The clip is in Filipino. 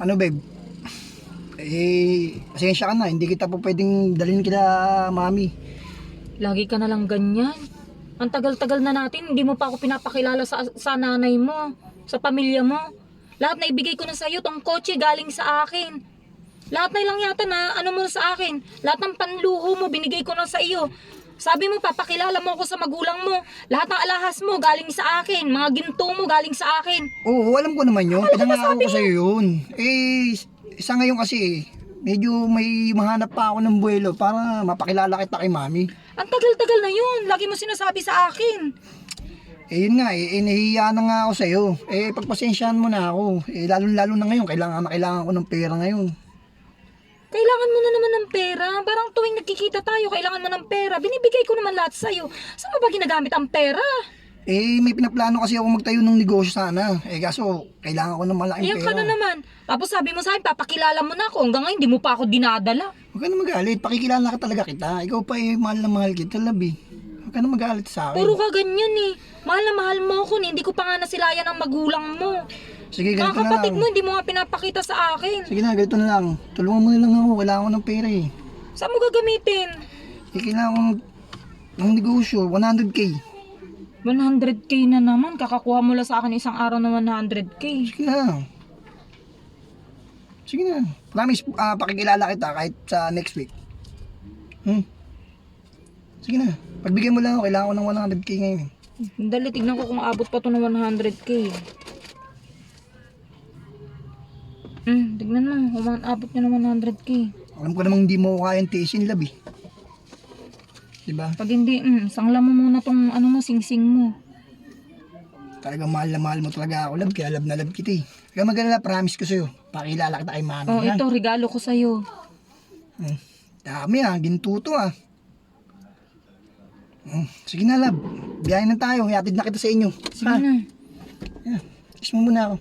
Ano babe? Pasensya ka na, hindi kita po pwedeng dalhin kila mami. Lagi ka na lang ganyan. Ang tagal-tagal na natin, hindi mo pa ako pinapakilala sa nanay mo, sa pamilya mo. Lahat na ibigay ko na sa'yo, tong kotse galing sa akin. Lahat na lang yata na ano mo na sa akin. Lahat ng panluho mo, binigay ko na sa iyo. Sabi mo, papakilala mo ako sa magulang mo. Lahat ng alahas mo galing sa akin. Mga ginto mo galing sa akin. Oo, alam ko naman yun. Akala ko Pinangako masabi ko sa'yo yun. Isa ngayon kasi, medyo may mahanap pa ako ng buwelo para mapakilala kita kay mami. Ang tagal-tagal na yun. Lagi mo sinasabi sa akin. Yun nga, nahihiya na nga ako sa'yo. Pagpasensyahan mo na ako. Lalo-lalo na ngayon, kailangan ko ng pera ngayon. Kailangan mo na naman ng pera. Parang tuwing nagkikita tayo, kailangan mo ng pera. Binibigay ko naman lahat sa'yo. Saan mo ba ginagamit ang pera? May pinaplano kasi ako magtayo ng negosyo sana. Kaso, kailangan ko ng malaking Iyan pera. ka na naman. Tapos sabi mo sa akin, papakilala mo na ako. Hanggang ngayon, hindi mo pa ako dinadala. Huwag ka na magalit. Pakikilala ka talaga kita. Ikaw pa mahal na mahal kita, labi. Huwag ka na magalit sa akin. Puro ka ganyan eh. Mahal na mahal mo ako. Hindi ko pa nga nasilayan ang magulang mo. Sige, ganito Mga na kapatid lang. mo, hindi mo nga pinapakita sa akin. Sige na, ganito na lang. Tulungan mo na lang ako. Wala ako ng pera eh. Saan mo gagamitin? Kailangan ko ng negosyo. 100K. 100k na naman. Kakakuha mo lang sa akin isang araw na 100k. Sige na. Sige na. Promise, pakikilala kita kahit sa next week. Sige na. Pagbigyan mo lang ako. Kailangan ko ng 100K ngayon. Dali, tignan ko kung abot pa to ng 100k. Tignan mo. Abot niya ng 100k. Alam ko namang hindi mo kayang tiisin, labi. Diba? Pag hindi, sangla mo muna tong ano mo, sing-sing mo. Talagang mahal na mahal mo talaga ako, lab. Kaya lab na lab kita eh. Kaya mag-alala, promise ko sa'yo. Pakilala kita kay mami. Oh, ha? ito, regalo ko sa'yo. Dami gintuto Sige na lab, biyahin na tayo. Iatid na kita sa inyo. Sige na. Kiss mo muna ako.